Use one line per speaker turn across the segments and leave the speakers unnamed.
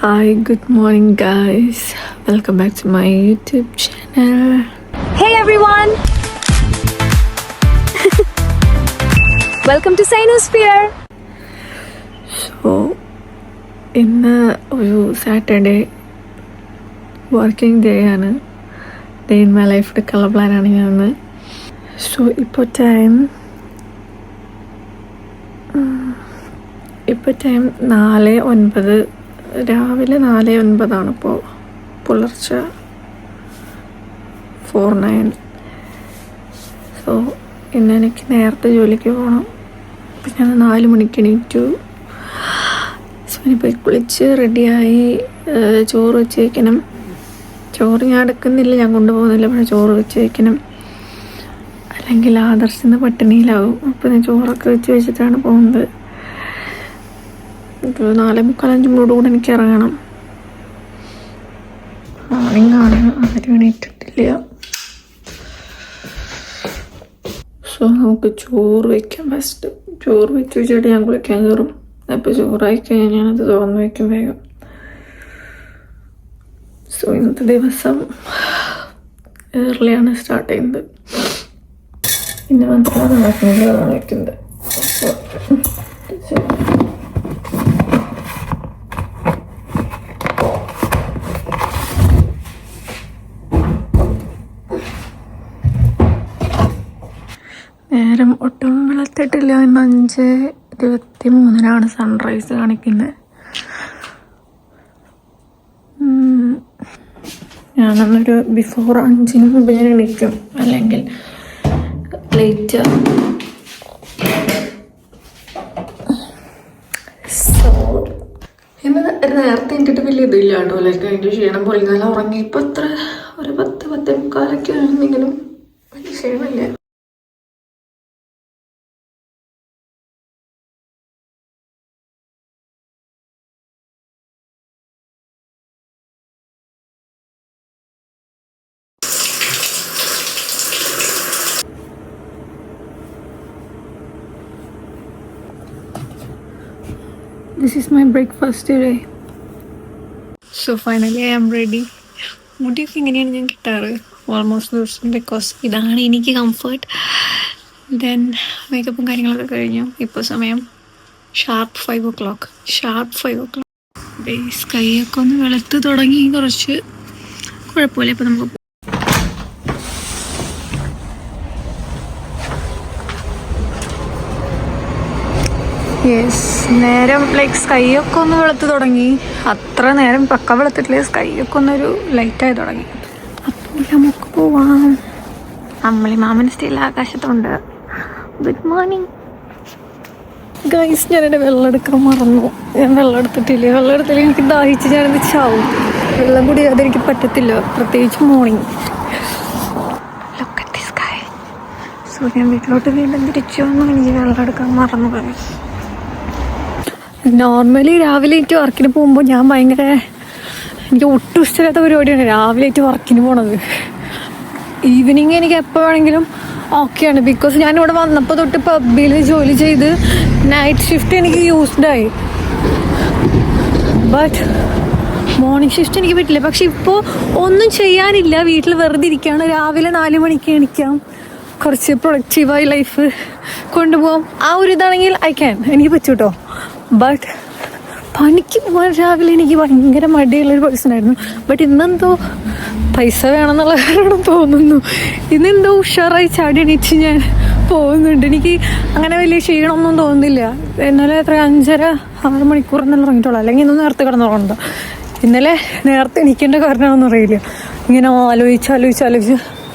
Hi, good morning, guys. Welcome back to my YouTube channel.
Hey everyone! Welcome to Sinosphere.
So, ഇന്ന് ഒരു Saturday working day ആണ്. Day in my life എടുക്കാനുള്ള പ്ലാനാണ് ഞാൻ ഇന്ന്. So ഇപ്പോൾ ടൈം 4:09 രാവിലെ 4:09 ഇപ്പോൾ പുലർച്ചെ 4:09. സോ ഇന്ന് എനിക്ക് നേരത്തെ ജോലിക്ക് പോകണം. അപ്പം ഞാൻ 4 മണിക്ക് എണീറ്റു. സോ ഇനിയിപ്പോൾ കുളിച്ച് റെഡിയായി ചോറ് വെച്ച് വയ്ക്കണം. ചോറ് ഞാൻ എടുക്കുന്നില്ല, ഞാൻ കൊണ്ടുപോകുന്നില്ല, പക്ഷേ ചോറ് വെച്ച് വയ്ക്കണം, അല്ലെങ്കിൽ ആദർശിന്ന് പട്ടിണിയിലാവും. അപ്പോൾ ഞാൻ ചോറൊക്കെ വെച്ച് വെച്ചിട്ടാണ് പോകുന്നത്. 4:45 കൂടെ എനിക്ക് ഇറങ്ങണം. മോർണിംഗ് ആണ്, ആരും എണീറ്റിട്ടില്ല. സോ നമുക്ക് ചോറ് വയ്ക്കാം. ഫസ്റ്റ് ചോറ് വെച്ച് വെച്ചിട്ട് ഞാൻ കുളിക്കാൻ കയറും. അപ്പോൾ ചോറായി കഴിഞ്ഞാൽ ഞാനത് തുറന്ന് വയ്ക്കും വേഗം. സോ ഇന്നത്തെ ദിവസം ഏർലിയാണ് സ്റ്റാർട്ട് ചെയ്യുന്നത്. പിന്നെ മാത്രമാണ് തുറന്ന് വയ്ക്കുന്നത്. നേരം ഒട്ടും വെളുത്തിട്ടില്ല. ഇന്ന് 5:23 സൺറൈസ് കാണിക്കുന്നത്. ഞാനന്നൊരു ബിഫോർ 5 മുമ്പ് ഞാൻ എണീക്കും, അല്ലെങ്കിൽ ലേറ്റ്. സോ ഇന്ന് നേരത്തെ എനിക്കിട്ട് വലിയ ഇതില്ല കേട്ടോ. ലൈക്ക് അതിൻ്റെ ക്ഷീണം പോലെ നല്ല ഉറങ്ങിയപ്പോൾ എത്ര ഒരു 10-10:45 ആണെന്നെങ്കിലും വലിയ ക്ഷീണമില്ല. This is my breakfast today. So finally I am ready. മുടിയൊക്കെ ഇങ്ങനെയാണ് ഞാൻ കിട്ടാറ് ഓൾമോസ്റ്റ് ദിവസം, ബിക്കോസ് ഇതാണ് എനിക്ക് കംഫർട്ട്. ദെൻ മേക്കപ്പും കാര്യങ്ങളൊക്കെ കഴിഞ്ഞു. ഇപ്പോൾ സമയം ഷാർപ്പ് 5 o'clock. ബേസ് കൈയൊക്കെ ഒന്ന് വെളുത്ത് തുടങ്ങി, കുറച്ച് കുഴപ്പമില്ല. ഇപ്പോൾ നമുക്ക് നേരം ലൈക്ക് സ്കൈയൊക്കെ ഒന്ന് വെളുത്ത് തുടങ്ങി. അത്ര നേരം പക്ക വെളുത്തിട്ടില്ല, സ്കൈയൊക്കെ ഒന്നൊരു ലൈറ്റായി തുടങ്ങി. അപ്പോൾ നമുക്ക് പോവാം. അമ്മളി മാമൻ സ്റ്റൈൽ ആകാശത്തുണ്ട്. Good morning guys. ഞാനെൻ്റെ വെള്ളം എടുക്കാൻ മറന്നു. ഞാൻ വെള്ളം എടുത്തിട്ടില്ല. എനിക്ക് ദാഹിച്ച് ഞാനെന്ത് ചാവും. വെള്ളം കുടിയാതെ എനിക്ക് പറ്റത്തില്ല, പ്രത്യേകിച്ച് morning. Look at the sky. So ഞാൻ വീട്ടിലോട്ട് വീണ്ടും തിരിച്ചു വന്നു. എനിക്ക് വെള്ളം എടുക്കാൻ മറന്നു ഗൈസ്. നോർമലി രാവിലെ ആയിട്ട് വർക്കിന് പോകുമ്പോൾ എനിക്ക് ഒട്ടും ഇഷ്ടമില്ലാത്ത പരിപാടിയാണ് രാവിലെ ആയിട്ട് വർക്കിന് പോണത്. ഈവനിങ് എനിക്ക് എപ്പോൾ വേണമെങ്കിലും ഓക്കെയാണ്, ബിക്കോസ് ഞാനിവിടെ വന്നപ്പോൾ തൊട്ട് പബ്ബിൽ ജോലി ചെയ്ത് നൈറ്റ് ഷിഫ്റ്റ് എനിക്ക് യൂസ്ഡായി. ബട്ട് മോർണിംഗ് ഷിഫ്റ്റ് എനിക്ക് പറ്റില്ല. പക്ഷെ ഇപ്പോൾ ഒന്നും ചെയ്യാനില്ല, വീട്ടിൽ വെറുതെ ഇരിക്കുകയാണ്. രാവിലെ 4 മണിക്ക് എണീക്കാം, കുറച്ച് പ്രൊഡക്റ്റീവായി ലൈഫ് കൊണ്ടുപോകാം. ആ ഒരു ഇതാണെങ്കിൽ എനിക്ക് പറ്റും കേട്ടോ. ബട്ട് പണിക്ക് പോകാൻ രാവിലെ എനിക്ക് ഭയങ്കര മടിയുള്ളൊരു പേഴ്സണായിരുന്നു. ബട്ട് ഇന്നെന്തോ പൈസ വേണമെന്നുള്ള കാരണം തോന്നുന്നു, ഇന്നെന്തോ ഉഷാറായി ചാടി എണീച്ച് ഞാൻ പോകുന്നുണ്ട്. എനിക്ക് അങ്ങനെ വലിയ ക്ഷീണമൊന്നും തോന്നുന്നില്ല. ഇന്നലെ 5.5-6 മണിക്കൂർ എന്നല്ല ഉറങ്ങിയിട്ടുള്ളൂ, അല്ലെങ്കിൽ ഇന്ന് നേരത്തെ കിടന്നുറങ്ങുന്നുണ്ടോ. ഇന്നലെ നേരത്തെ എണീക്കേണ്ട കാരണമൊന്നും അറിയില്ല, ഇങ്ങനെ ആലോചിച്ച്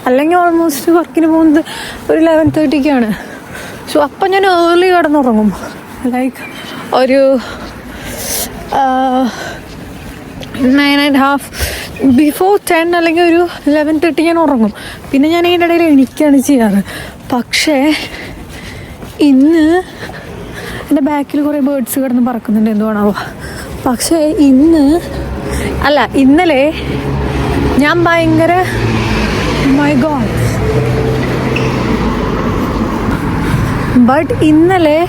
അല്ലെങ്കിൽ ഓൾമോസ്റ്റ് വർക്കിന് പോകുന്നത് ഒരു 11:30 സോ അപ്പം ഞാൻ ഏർലി കിടന്നുറങ്ങും, ലൈക്ക് ഒരു 9:30 ബിഫോർ 10 അല്ലെങ്കിൽ ഒരു 11:30 ഞാൻ ഉറങ്ങും. പിന്നെ ഞാൻ ഇതിൻ്റെ ഇടയിൽ എണീക്കുകയാണ് ചെയ്യാറ്. പക്ഷേ ഇന്ന് എൻ്റെ ബാക്കിൽ കുറേ ബേർഡ്സ് കിടന്ന് പറക്കുന്നുണ്ട്, എന്തുവാണാവോ. പക്ഷേ ഇന്നലെ ഞാൻ ഭയങ്കര മൈ ഗോഡ്. ബട്ട് ഇന്നലെ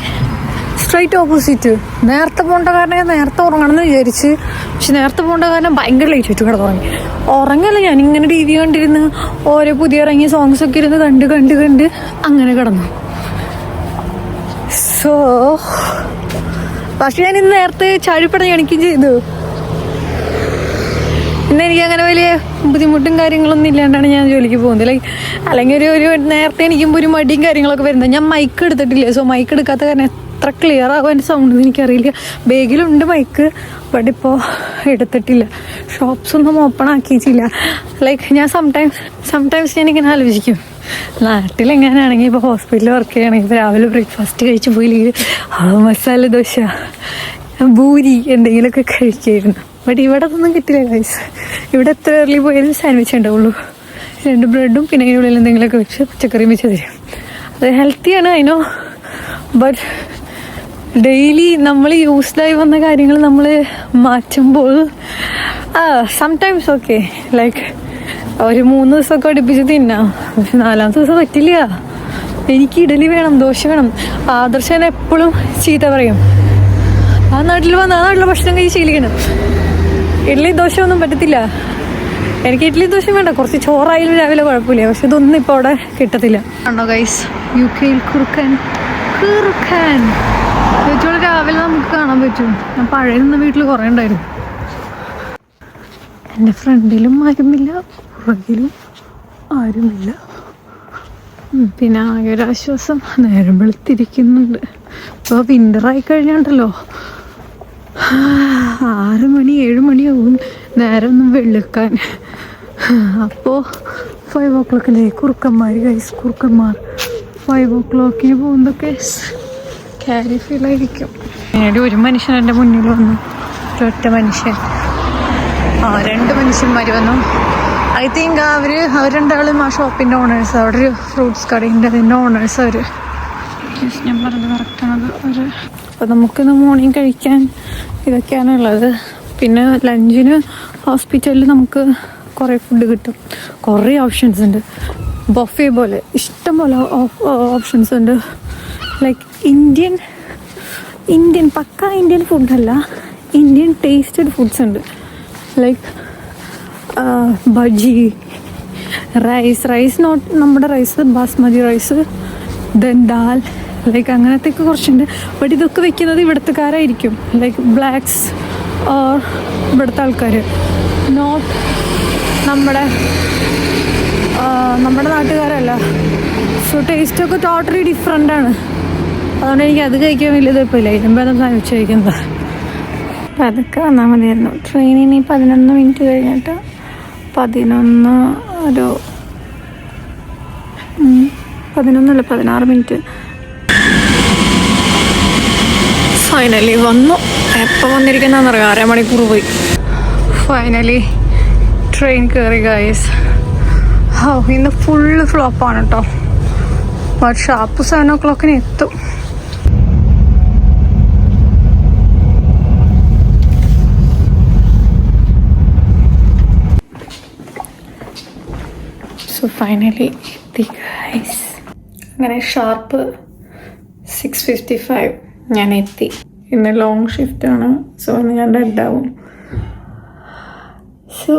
സ്ട്രൈറ്റ് ഓപ്പോസിറ്റ്. നേരത്തെ പോകേണ്ട കാരണം ഞാൻ നേരത്തെ ഉറങ്ങണം എന്ന് വിചാരിച്ച്, പക്ഷെ നേരത്തെ പോകേണ്ട കാരണം ഭയങ്കര ലേറ്റ് ആയിട്ട് കിടന്നുറങ്ങി. ഉറങ്ങല്ല, ഞാനിങ്ങനെ ടി വി കണ്ടിരുന്ന് ഓരോ പുതിയ ഇറങ്ങിയ സോങ്സ് ഒക്കെ ഇരുന്ന് കണ്ട് അങ്ങനെ കിടന്നു. സോ പക്ഷെ ഞാൻ ഇന്ന് നേരത്തെ ചാടിപ്പടഞ്ഞ് എണിക്കുകയും ചെയ്തു. ഇന്ന് എനിക്ക് അങ്ങനെ വലിയ ബുദ്ധിമുട്ടും കാര്യങ്ങളൊന്നും ഇല്ലാണ്ടാണ് ഞാൻ ജോലിക്ക് പോകുന്നത്. ലൈക്ക് അല്ലെങ്കിൽ ഒരു നേരത്തെ എനിക്കുമ്പോൾ ഒരു മടിയും കാര്യങ്ങളൊക്കെ വരുന്നത്. ഞാൻ മൈക്ക് എടുത്തിട്ടില്ല. സോ മൈക്ക് എടുക്കാത്ത കാരണം എത്ര ക്ലിയർ ആകും എൻ്റെ സൗണ്ട് എന്ന് എനിക്കറിയില്ല. ബാഗിലുണ്ട് മൈക്ക്, ബട്ട് ഇപ്പോൾ എടുത്തിട്ടില്ല. ഷോപ്സൊന്നും ഓപ്പൺ ആക്കിയിട്ടില്ല. ലൈക്ക് ഞാൻ സംടൈംസ് ഞാനിങ്ങനെ ആലോചിക്കും, നാട്ടിലെങ്ങനെയാണെങ്കിൽ ഇപ്പോൾ ഹോസ്പിറ്റലിൽ വർക്ക് ചെയ്യുകയാണെങ്കിൽ ഇപ്പോൾ രാവിലെ ബ്രേക്ക്ഫാസ്റ്റ് കഴിച്ച് പോയില്ലെങ്കിൽ മസാല ദോശ, പൂരി എന്തെങ്കിലുമൊക്കെ കഴിക്കായിരുന്നു. ബട്ട് ഇവിടെ അതൊന്നും കിട്ടില്ല ഗൈസ്. ഇവിടെ എത്ര ഏർലി പോയാലും സാൻഡ്വിച്ച് ഉണ്ടാവുള്ളൂ. 2 ബ്രെഡും പിന്നെ അതിനുള്ളിൽ എന്തെങ്കിലുമൊക്കെ വെച്ച് പച്ചക്കറിയും വെച്ച് തരും. അത് ഹെൽത്തിയാണ് അതിനോ, ബട്ട് ഡെയിലി നമ്മൾ യൂസ്ഡായി വന്ന കാര്യങ്ങൾ നമ്മൾ മാറ്റുമ്പോൾ സംടൈംസ് ഓക്കെ, ലൈക്ക് ഒരു 3 ദിവസമൊക്കെ അടുപ്പിച്ച് തിന്നാം. പക്ഷെ 4ാമത്തെ ദിവസം പറ്റില്ല. എനിക്ക് ഇഡലി വേണം, ദോശ വേണം. ആദർശൻ എപ്പോഴും ചീത്ത പറയും, ആ നാട്ടിൽ വന്ന് ആ നാട്ടിലെ ഭക്ഷണം കഴിച്ച് ശീലിക്കണം. ഇഡ്ഡലി ദോശ ഒന്നും പറ്റത്തില്ല. എനിക്ക് ഇഡ്ഡലി ദോശ വേണ്ട, കുറച്ച് ചോറായാലും രാവിലെ കുഴപ്പമില്ല. പക്ഷെ ഇതൊന്നും ഇപ്പോൾ അവിടെ കിട്ടത്തില്ല. ആണോ ഗൈസ്, UK കുറുക്കൻ വെച്ചോളൂ രാവിലെ നമുക്ക് കാണാൻ പറ്റും. ഞാൻ പഴയ നിന്ന വീട്ടിൽ കുറേ ഉണ്ടായിരുന്നു. എൻ്റെ ഫ്രണ്ടിലും ആരുമില്ല, പുറകിലും ആരുമില്ല. പിന്നെ ആകെ ഒരു ആശ്വാസം, നേരം വെളുത്തിരിക്കുന്നുണ്ട്. ഇപ്പോൾ വിൻ്ററായി കഴിഞ്ഞുണ്ടല്ലോ 6 മണി 7 മണിയാവും നേരം ഒന്നും വെളുക്കാൻ. അപ്പോൾ 5 o'clock കുറുക്കന്മാർ 5 o'clock പോകുന്നതൊക്കെ ക്യാരി ഫീലായിരിക്കും. പിന്നീട് ഒരു മനുഷ്യൻ എൻ്റെ മുന്നിൽ വന്നു, ഒറ്റ മനുഷ്യൻ. 2 മനുഷ്യന്മാർ വന്നു. ഐ തിങ്ക് അവർ രണ്ടാളും ആ ഷോപ്പിൻ്റെ ഓണേഴ്സ്. അവിടെ ഒരു ഫ്രൂട്ട്സ് കടയുണ്ട്, അതിൻ്റെ ഓണേഴ്സ് അവർ. ഞാൻ പറഞ്ഞത് കറക്റ്റാണത് അവർ. അപ്പോൾ നമുക്കിന്ന് മോർണിംഗ് കഴിക്കാൻ ഇതൊക്കെയാണുള്ളത്. പിന്നെ ലഞ്ചിന് ഹോസ്പിറ്റലിൽ നമുക്ക് കുറേ ഫുഡ് കിട്ടും, കുറേ ഓപ്ഷൻസ് ഉണ്ട്. ബൊഫേ പോലെ ഇഷ്ടം പോലെ ഓപ്ഷൻസ് ഉണ്ട്. ലൈക്ക് ഇന്ത്യൻ പക്ക ഇന്ത്യൻ ഫുഡല്ല, ഇന്ത്യൻ ടേസ്റ്റഡ് ഫുഡ്സ് ഉണ്ട്. ലൈക്ക് ബജി, റൈസ് നോട്ട് നമ്മുടെ rice, basmati rice, then dal, like അങ്ങനത്തെയൊക്കെ കുറച്ചുണ്ട്. ബട്ട് ഇതൊക്കെ വെക്കുന്നത് ഇവിടുത്തെക്കാരായിരിക്കും, ലൈക്ക് ബ്ലാക്സ് ഓർ ഇവിടുത്തെ ആൾക്കാർ, നോട്ട് നമ്മുടെ നാട്ടുകാരല്ല. സോ ടേസ്റ്റൊക്കെ ടോട്ടലി ഡിഫറെൻ്റാണ്. അതുകൊണ്ട് എനിക്ക് അത് കഴിക്കാൻ വലിയ കുഴപ്പമില്ല. ഇതിനുമ്പോൾ അത് സാധിച്ചു കഴിക്കുന്നത്. അപ്പം അതൊക്കെ വന്നാൽ മതിയായിരുന്നു. ട്രെയിനിന് 11 മിനിറ്റ് കഴിഞ്ഞിട്ട് 16 മിനിറ്റ് ഫൈനലി വന്നു. എപ്പോൾ വന്നിരിക്കുന്നതെന്ന് അറിയാം, 1/2 മണിക്കൂർ പോയി. ഫൈനലി ട്രെയിൻ കയറി ഗൈസ്. ഇന്ന് ഫുള്ള് ഫ്ലോപ്പാണ് കേട്ടോ. ബട്ട് ഷാർപ്പ് 7 o'clock എത്തും. സോ ഫൈനലി എത്തി ഗൈസ്. അങ്ങനെ ഷാർപ്പ് 6:55 ഞാൻ എത്തി. ഇന്ന് ലോങ് ഷിഫ്റ്റാണ്, സോ ഇന്ന് ഞാൻ ഡെഡാവും. So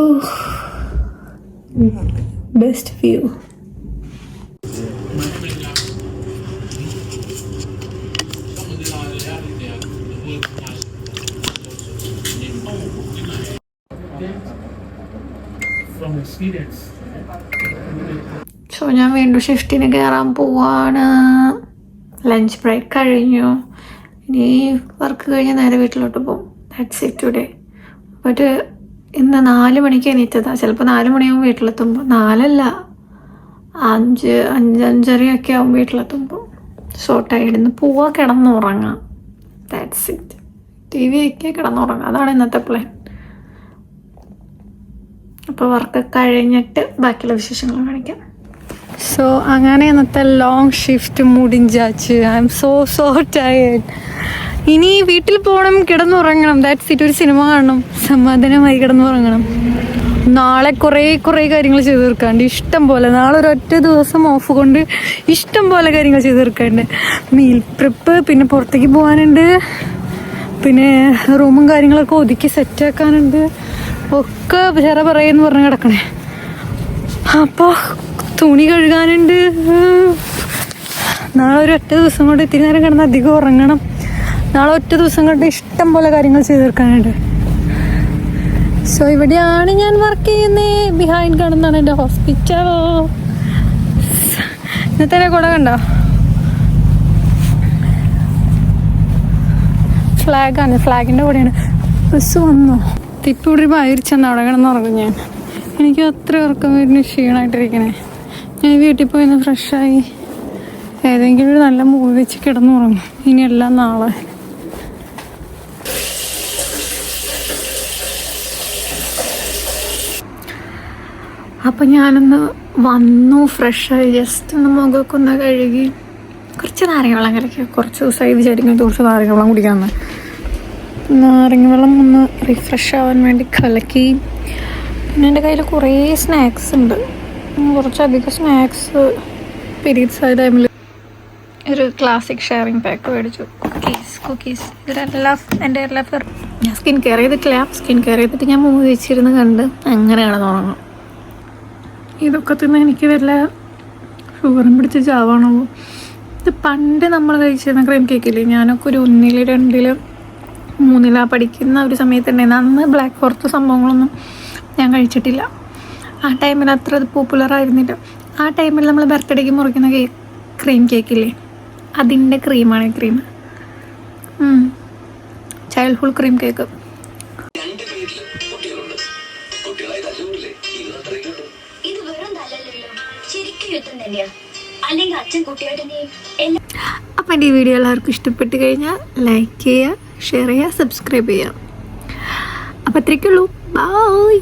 best view. സോ ഞാൻ വീണ്ടും ഷിഫ്റ്റിന് കയറാൻ പോവാണ്. ലഞ്ച് ബ്രേക്ക് കഴിഞ്ഞു. ഇനി വർക്ക് കഴിഞ്ഞ് നേരെ വീട്ടിലോട്ട് പോകും. That's it today. ബട്ട് ഇന്ന് 4 മണിക്ക് എണീറ്റതാണ്. ചിലപ്പോൾ 4 മണിയാവും വീട്ടിലെത്തുമ്പോൾ. 4 അല്ല, 5, 5:30 ആവും വീട്ടിലെത്തുമ്പോൾ. സോ ടൈഡിന്ന് പോവാ, കിടന്നുറങ്ങാം. That's it. TV വയ്ക്കുക, കിടന്നുറങ്ങാം. അതാണ് ഇന്നത്തെ പ്ലാൻ. അപ്പോൾ വർക്ക് കഴിഞ്ഞിട്ട് ബാക്കിയുള്ള വിശേഷങ്ങൾ കാണിക്കാം. സോ അങ്ങനെ ഇന്നത്തെ ലോങ് ഷിഫ്റ്റ് മുടിഞ്ചാച്ച്. I am so tired. ഇനി വീട്ടിൽ പോകണം, കിടന്നുറങ്ങണം. That's it. ഒരു സിനിമ കാണണം, സമാധാനമായി കിടന്നുറങ്ങണം. നാളെ കുറേ കാര്യങ്ങൾ ചെയ്ത് തീർക്കാണ്ട്, ഇഷ്ടം പോലെ. നാളെ ഒരൊറ്റ ദിവസം ഓഫ് കൊണ്ട് ഇഷ്ടം പോലെ കാര്യങ്ങൾ ചെയ്ത് തീർക്കാണ്ട്. മീൽ പ്രിപ്പ്, പിന്നെ പുറത്തേക്ക് പോകാനുണ്ട്, പിന്നെ റൂമും കാര്യങ്ങളൊക്കെ ഒതുക്കി സെറ്റാക്കാനുണ്ട്. ഒക്കെ ചേര പറയുമെന്ന് പറഞ്ഞ് കിടക്കണേ. അപ്പോൾ തുണി കഴുകാനുണ്ട്. നാളെ ഒരൊറ്റ ദിവസം കൊണ്ട് ഇത്തിരി നേരം കിടന്ന് അധികം ഉറങ്ങണം. നാളെ ഒറ്റ ദിവസം കൊണ്ട് ഇഷ്ടം പോലെ കാര്യങ്ങൾ ചെയ്ത് തീർക്കാനുണ്ട്. സോ ഇവിടെയാണ് ഞാൻ വർക്ക് ചെയ്യുന്നത്. ബിഹൈൻഡ് കാണുന്നതാണ് എൻ്റെ ഹോസ്പിറ്റൽ. ഇന്നത്തെ കൂടെ കണ്ടോ, ഫ്ലാഗാണ്, ഫ്ലാഗിൻ്റെ കൂടെയാണ്. ബസ് വന്നോ? ഇപ്പം ഇവിടെ ഒരു ബായിരിച്ചെന്ന് അവിടെ കിടന്നുറങ്ങും ഞാൻ. എനിക്ക് അത്ര ഉറക്കം വരുന്ന ക്ഷീണമായിട്ടിരിക്കണേ. ഞാൻ വീട്ടിൽ പോയി ഒന്ന് ഫ്രഷായി ഏതെങ്കിലും ഒരു നല്ല മൂവി വെച്ച് കിടന്നുറങ്ങും. ഇനിയെല്ലാം നാളെ. അപ്പം ഞാനൊന്ന് വന്നു, ഫ്രഷായി, ജസ്റ്റ് ഒന്ന് മുഖമൊക്കെ ഒന്ന് കഴുകി കുറച്ച് നാരങ്ങ വെള്ളം കലക്കി. കുറച്ച് ദിവസമായി വിചാരിക്കുന്നത് കുറച്ച് നാരങ്ങ വെള്ളം കുടിക്കാമെന്ന്. നാരങ്ങ വെള്ളം ഒന്ന് റിഫ്രഷ് ആവാൻ വേണ്ടി കലക്കി. പിന്നെ എൻ്റെ കയ്യിൽ കുറേ സ്നാക്സ് ഉണ്ട്, കുറച്ചധികം സ്നാക്സ്. പീരീഡ്സ് ആയ ടൈമിൽ ഒരു ക്ലാസിക് ഷെയറിങ് പാക്ക് മേടിച്ചു. കുക്കീസ് ഇതിലെല്ലാം എൻ്റെ എല്ലാ ഞാൻ സ്കിൻ കെയർ ചെയ്തിട്ടില്ല. സ്കിൻ കെയർ ചെയ്തിട്ട് ഞാൻ മൂവി വെച്ചിരുന്ന് കണ്ട് അങ്ങനെയാണ് തുടങ്ങുന്നത്. ഇതൊക്കെ തിന്ന് എനിക്ക് വല്ല ഷുഗറും പിടിച്ച് ചാവാണോ? ഇത് പണ്ട് നമ്മൾ കഴിച്ചിരുന്ന ക്രീം കേക്കില്ലേ, ഞാനൊക്കെ ഒരു 1, 2, 3 പഠിക്കുന്ന ഒരു സമയത്ത് ഉണ്ടായിരുന്നു. അന്ന് ബ്ലാക്ക് ഫോറസ്റ്റ് സംഭവങ്ങളൊന്നും ഞാൻ കഴിച്ചിട്ടില്ല. ആ ടൈമിൽ അത്ര അത് പോപ്പുലർ ആയിരുന്നില്ല. ആ ടൈമിൽ നമ്മൾ ബർത്ത്ഡേക്ക് മുറിക്കുന്ന ക്രീം കേക്കില്ലേ, അതിൻ്റെ ക്രീമാണ് ഈ ക്രീം. Childhood cream cake. അപ്പം എൻ്റെ ഈ വീഡിയോ എല്ലാവർക്കും ഇഷ്ടപ്പെട്ട് കഴിഞ്ഞാൽ ലൈക്ക് ചെയ്യുക, ഷെയർ ചെയ്യുക, സബ്സ്ക്രൈബ് ചെയ്യുക. അപ്പം അത്രയ്ക്കുള്ളൂ. ബൈ.